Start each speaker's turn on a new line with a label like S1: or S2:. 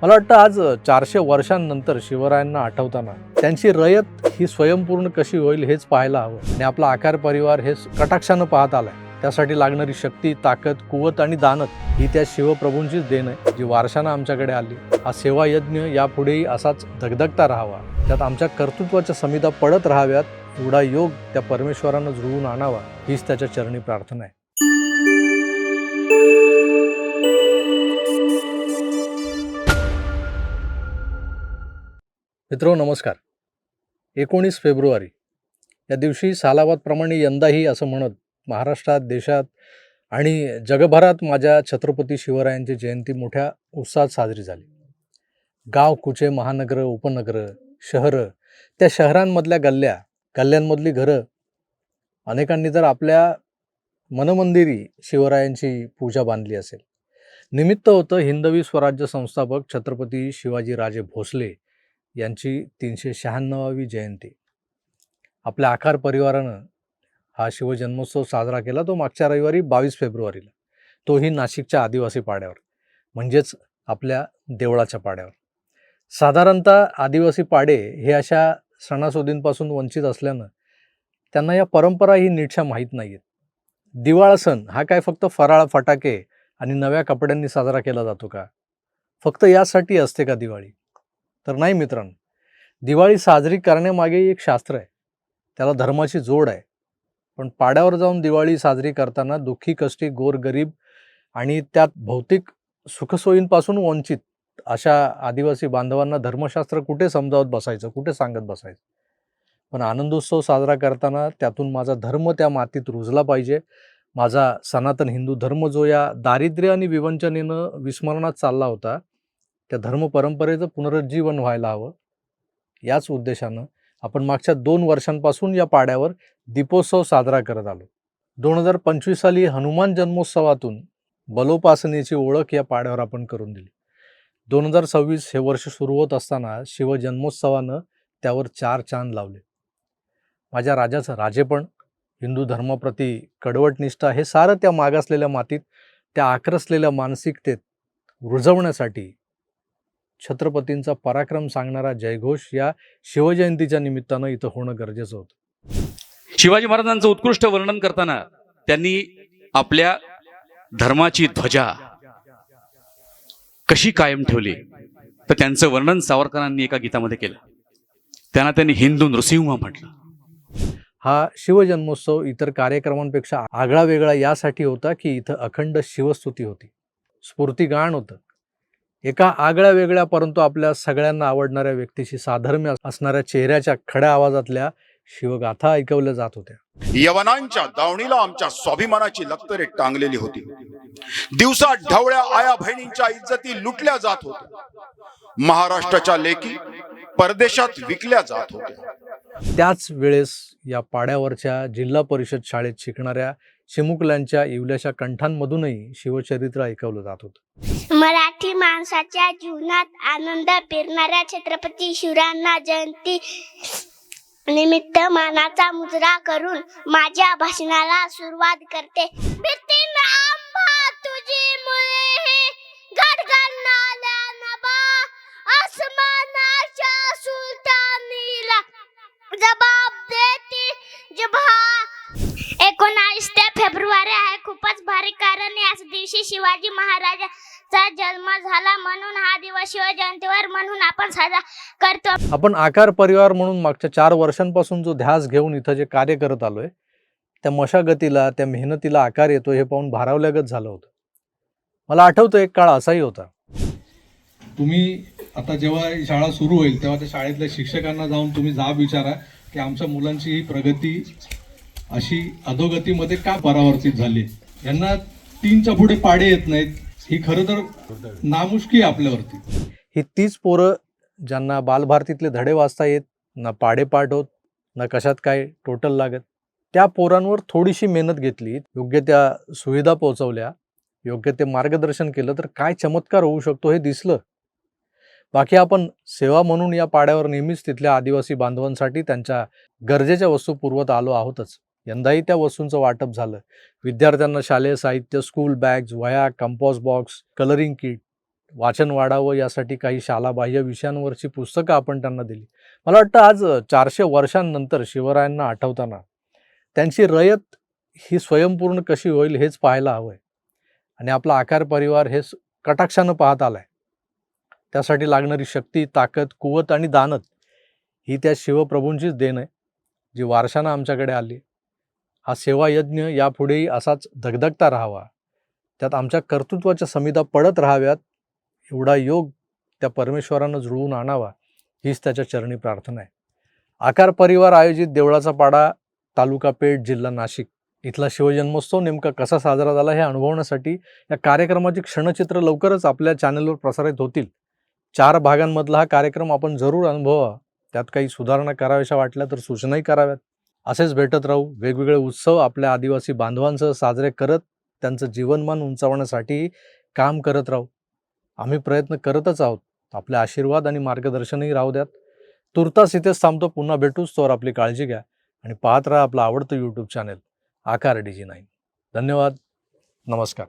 S1: मला वाटतं आज 400 वर्षांनंतर शिवरायांना आठवताना त्यांची रयत ही स्वयंपूर्ण कशी होईल हेच पाहायला हवं आणि आपला आकार परिवार हे कटाक्षानं पाहत आलाय. त्यासाठी लागणारी शक्ती, ताकद, कुवत आणि दानत ही त्या शिवप्रभूंचीच देण आहे, जी वारशानं आमच्याकडे आली. हा सेवा यज्ञ यापुढेही असाच धगधगता राहावा, त्यात आमच्या कर्तृत्वाच्या समिधा पडत राहाव्यात, एवढा योग त्या परमेश्वरानं जुळवून आणावा हीच त्याच्या चरणी प्रार्थना आहे. मित्रांनो नमस्कार. 19 फेब्रुवारी या दिवशी सालावादप्रमाणे यंदाही असं म्हणत महाराष्ट्रात, देशात आणि जगभरात माझ्या छत्रपती शिवरायांची जयंती मोठ्या उत्साहात साजरी झाली. गाव, कुचे, महानगरं, उपनगरं, शहरं, त्या शहरांमधल्या गल्ल्या, गल्ल्यांमधली घरं, अनेकांनी तर आपल्या मनमंदिरी शिवरायांची पूजा बांधली असेल. निमित्त होतं हिंदवी स्वराज्य संस्थापक छत्रपती शिवाजीराजे भोसले यांची 396वी जयंती. आपल्या आकार परिवारानं हा शिवजन्मोत्सव साजरा केला तो मागच्या रविवारी 22 फेब्रुवारीला, तोही नाशिकच्या आदिवासी पाड्यावर, म्हणजेच आपल्या देवळाच्या पाड्यावर. साधारणतः आदिवासी पाडे हे अशा सणासुदींपासून वंचित असल्यानं त्यांना या परंपराही नीटशा माहीत नाही आहेत. दिवाळा सण हा काय फक्त फराळ, फटाके आणि नव्या कपड्यांनी साजरा केला जातो का? फक्त यासाठी असते का दिवाळी? तर नाही मित्रांनो, दिवाळी साजरी करण्यामागे एक शास्त्र आहे, त्याला धर्माची जोड आहे. पण पाड्यावर जाऊन दिवाळी साजरी करताना दुःखी, कष्टी, गोरगरीब आणि त्यात भौतिक सुखसोयींपासून वंचित अशा आदिवासी बांधवांना धर्मशास्त्र कुठे समजावत बसायचं, कुठे सांगत बसायचं? पण आनंदोत्सव साजरा करताना त्यातून माझा धर्म त्या मातीत रुजला पाहिजे. माझा सनातन हिंदू धर्म जो या दारिद्र्य आणि विवंचनेनं विस्मरणात चालला होता, त्या धर्म परंपरेचं पुनरुज्जीवन व्हायला हवं. याच उद्देशानं आपण मागच्या 2 वर्षांपासून या पाड्यावर दीपोत्सव साजरा करत आलो. 2025 साली हनुमान जन्मोत्सवातून बलोपासनेची ओळख या पाड्यावर आपण करून दिली. 2026 हे वर्ष सुरू होत असताना शिवजन्मोत्सवानं त्यावर 4 चांद लावले. माझ्या राजाचं राजेपण, हिंदू धर्माप्रती कडवट निष्ठा हे सारं त्या मागासलेल्या मातीत, त्या आक्रसलेल्या मानसिकतेत रुजवण्यासाठी छत्रपतींचा पराक्रम सांगणारा जयघोष या शिवजयंतीच्या निमित्तानं इथं होणं गरजेचं होतं.
S2: शिवाजी महाराजांचं उत्कृष्ट वर्णन करताना त्यांनी आपल्या धर्माची ध्वजा कशी कायम ठेवली तर त्यांचं वर्णन सावरकरांनी एका गीतामध्ये केलं. त्यांना त्यांनी हिंदू नृसिंह म्हटलं.
S1: हा शिवजन्मोत्सव इतर कार्यक्रमांपेक्षा आगळा वेगळा यासाठी होता की इथं अखंड शिवस्तुती होती, स्फूर्तिगान होतं. एका आगळ्या वेगळ्या परंतु आपल्या सगळ्यांना आवडणाऱ्या व्यक्तीशी साधर्म्य असणाऱ्या चेहऱ्याच्या खड्या आवाजातल्या शिवगाथा ऐकवल्या जात होत्या.
S3: यवनांच्या दावणीला आमच्या स्वाभिमानाची लक्तरे टांगलेली होती. दिवसा ढवळ्या आया बहिणींच्या इज्जती लुटल्या जात होत्या. महाराष्ट्राच्या लेकी परदेशात विकल्या जात होत्या.
S1: त्याच वेळेस या पाड्यावरच्या जिल्हा परिषद शाळेत शिकणाऱ्या चिमुकल्यांच्या इवल्याशा कंठांमधूनही शिवचरित्र ऐकवलं जात होतं.
S4: मराठी माणसाच्या जीवनात आनंद पेरणाऱ्या छत्रपती शिवरायांना जयंती निमित्त मानाचा मुजरा करून माझ्या भाषणाला सुरुवात करते. तुझी मुळे गडगडणाऱ्या नभा आसमानाच्या सुलतानीला जबाब देते जभा. 19 फेब्रुवारी आहे खूपच भारी, कारण याच दिवशी शिवाजी महाराजांचा जन्म झाला, म्हणून हा दिवस शिवजयंतीवर म्हणून आपण साजरा करतो.
S1: आपण आकार परिवार म्हणून मागच्या 4 वर्षांपासून जो ध्यास घेऊन इथं जे कार्य करत आलोय, त्या मशागतीला, त्या मेहनतीला आकार येतो हे पाहून भारावल्यागत झालं होतं. मला आठवतं एक काळ असाही होता.
S5: तुम्ही आता जेव्हा ही शाळा सुरू होईल तेव्हा त्या शाळेतल्या शिक्षकांना जाऊन तुम्ही जाब विचारा की आमच्या मुलांची ही प्रगती अशी अधोगतीमध्ये का परावर्तित झाली. यांना 3च्या पुढे पाडे येत नाहीत, ही खरं तर नामुष्की आहे आपल्यावरती.
S1: ही तीच पोरं ज्यांना बालभारतीतले धडे वाचता येत, ना पाढे पाठ होत, ना कशात काय टोटल लागत, त्या पोरांवर थोडीशी मेहनत घेतली, योग्य त्या सुविधा पोहोचवल्या, योग्य ते मार्गदर्शन केलं तर काय चमत्कार होऊ शकतो हे दिसलं. बाकी आपण सेवा म्हणून या पाड्यावर नेहमीच तिथल्या आदिवासी बांधवांसाठी त्यांच्या गरजेच्या वस्तू पुरवत आलो आहोतच. यंदाही त्या वस्तूंचं वाटप झालं. विद्यार्थ्यांना शालेय साहित्य, स्कूल बॅग्स, वह्या, कंपॉस बॉक्स, कलरिंग किट वाचन वाढावं यासाठी काही शालाबाह्य विषयांवरची पुस्तकं आपण त्यांना दिली. मला वाटतं आज 400 वर्षांनंतर शिवरायांना आठवताना त्यांची रयत ही स्वयंपूर्ण कशी होईल हेच पाहायला हवं आहे. आणि आपला आकार परिवार हे कटाक्षानं पाहत आलाय. त्यासाठी लागणारी शक्ती, ताकद, कुवत आणि दानत ही त्या शिवप्रभूंचीच देण आहे, जी वारशानं आमच्याकडे आली. हा सेवायज्ञ यापुढेही असाच धगधगता राहावा, त्यात आमच्या कर्तृत्वाच्या समिधा पडत राहाव्यात, एवढा योग त्या परमेश्वरानं जुळवून आणावा हीच त्याच्या चरणी प्रार्थना आहे. आकार परिवार आयोजित देवळाचा पाडा, तालुका पेठ, जिल्हा नाशिक इथला शिवजन्मोत्सव नेमका कसा साजरा झाला हे अनुभवण्यासाठी या कार्यक्रमाची क्षणचित्र लवकरच आपल्या चॅनलवर प्रसारित होतील. 4 भागांमधला हा कार्यक्रम आपण जरूर अनुभवा. त्यात काही सुधारणा कराव्याशा वाटल्या तर सूचनाही कराव्यात. असेच भेटत राहू. वेगवेगळे उत्सव आपल्या आदिवासी बांधवांसह साजरे करत त्यांचं जीवनमान उंचावण्यासाठी काम करत राहू. आम्ही प्रयत्न करतच आहोत. आपले आशीर्वाद आणि मार्गदर्शनही राहू द्यात. तुर्तास इथेच थांबतो. पुन्हा भेटूच. तोवर आपली काळजी घ्या आणि पाहत राहा आपलं आवडतं यूट्यूब चॅनल आकार DG9. धन्यवाद. नमस्कार.